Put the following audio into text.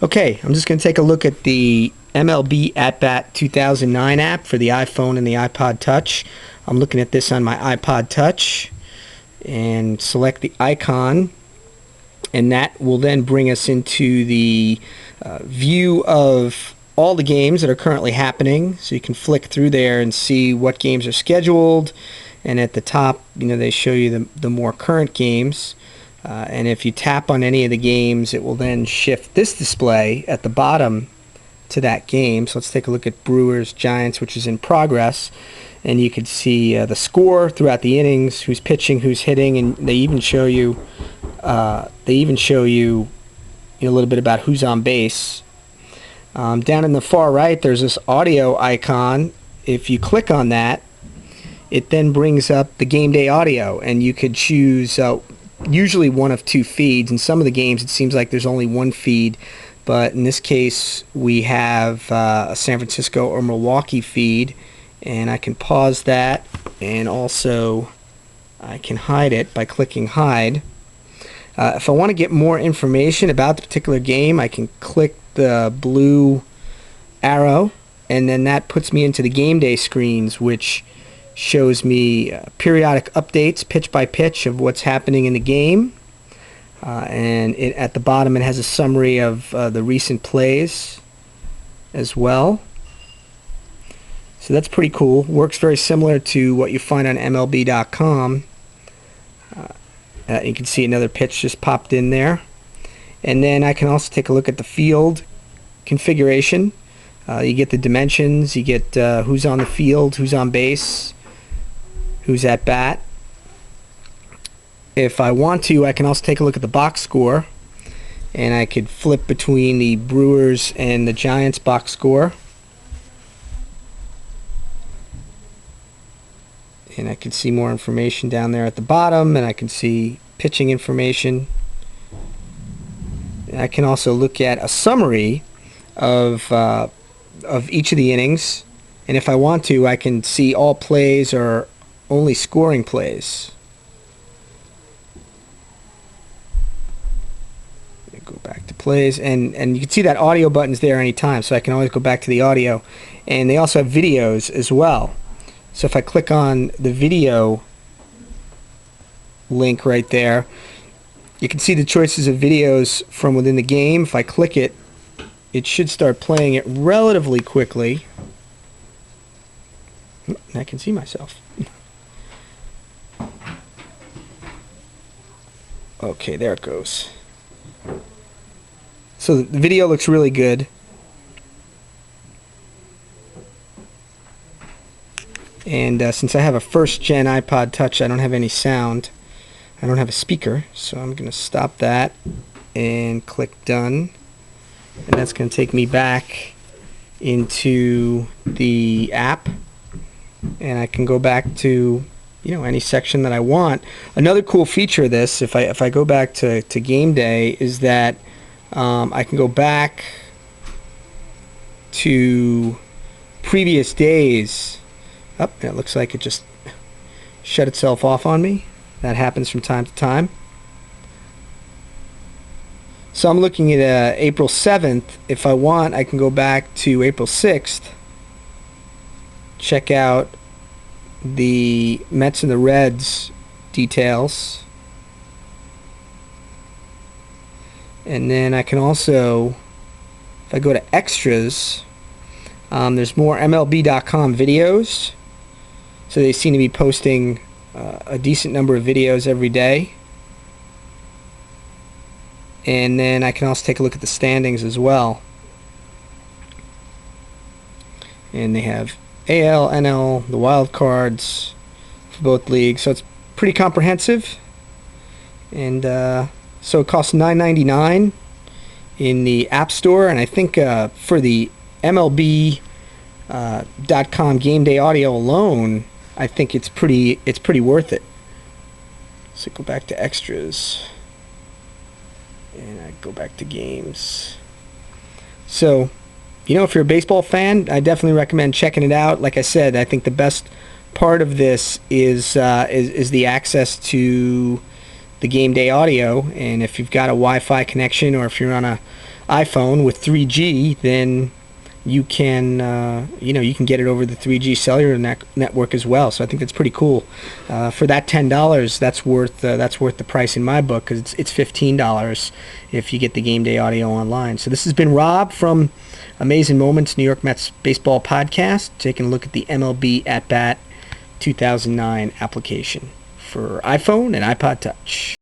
Okay, I'm just going to take a look at the MLB At Bat 2009 app for the iPhone and the iPod Touch. I'm looking at this on my iPod Touch and select the icon, and that will then bring us into the view of all the games that are currently happening. So you can flick through there and see what games are scheduled, and at the top, they show you the more current games. And if you tap on any of the games, it will then shift this display at the bottom to that game. So let's take a look at Brewers Giants, which is in progress, and you can see the score throughout the innings, who's pitching, who's hitting, and they even show you a little bit about who's on base. Down in the far right, there's this audio icon. If you click on that, it then brings up the game day audio, and you could choose usually one of two feeds. In some of the games, it seems like there's only one feed, but in this case, we have a San Francisco or Milwaukee feed, and I can pause that, and also I can hide it by clicking hide. If I want to get more information about the particular game, I can click the blue arrow, and then that puts me into the game day screens, which shows me periodic updates, pitch by pitch, of what's happening in the game. And at the bottom, it has a summary of the recent plays as well. So that's pretty cool. Works very similar to what you find on MLB.com. You can see another pitch just popped in there. And then I can also take a look at the field configuration. You get the dimensions, you get who's on the field, who's on base, who's at bat. If I want to, I can also take a look at the box score, and I could flip between the Brewers and the Giants box score, and I can see more information down there at the bottom, and I can see pitching information. I can also look at a summary of each of the innings, and if I want to, I can see all plays or only scoring plays. Go back to plays, and you can see that audio button's there anytime, so I can always go back to the audio. And they also have videos as well. So if I click on the video link right there, you can see the choices of videos from within the game. If I click it, it should start playing it relatively quickly. I can see myself. Okay, there it goes. So the video looks really good. And since I have a first-gen iPod Touch, I don't have any sound. I don't have a speaker, so I'm going to stop that and click Done. And that's going to take me back into the app, and I can go back to any section that I want. Another cool feature of this, if I go back to game day, is that I can go back to previous days. It looks like it just shut itself off on me. That happens from time to time. So I'm looking at April 7th. If I want, I can go back to April 6th, check out the Mets and the Reds details, and then I can also, if I go to extras, there's more MLB.com videos, so they seem to be posting a decent number of videos every day. And then I can also take a look at the standings as well, and they have AL, NL, the wild cards for both leagues, so it's pretty comprehensive. And so it costs $9.99 in the App Store, and I think for the MLB.com game day audio alone, I think it's pretty worth it. So go back to extras, and I go back to games. So, if you're a baseball fan, I definitely recommend checking it out. Like I said, I think the best part of this is the access to the game day audio, and if you've got a Wi-Fi connection, or if you're on a iPhone with 3G, then you can you can get it over the 3G cellular network as well. So I think that's pretty cool. For that $10, that's worth the price in my book, because it's $15 if you get the Game Day Audio online. So this has been Rob from Amazing Moments New York Mets Baseball Podcast, taking a look at the MLB At Bat 2009 application for iPhone and iPod Touch.